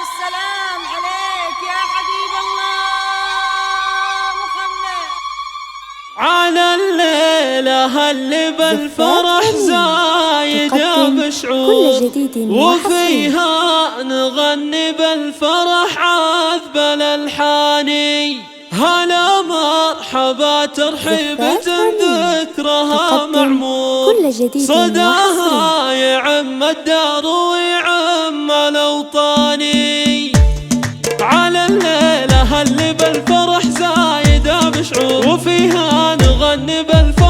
والسلام عليك يا حبيب الله محمد. على الليلة اللي بالفرح زايدة بشعور، وفيها نغني بالفرح عذب الألحاني. هلا مرحبا ترحيبة ذكرها معمور، صداها يعم الدار ويعم الأوطاني. على الليلة اللي بالفرح زايدة بشعور، وفيها نغني بالفرح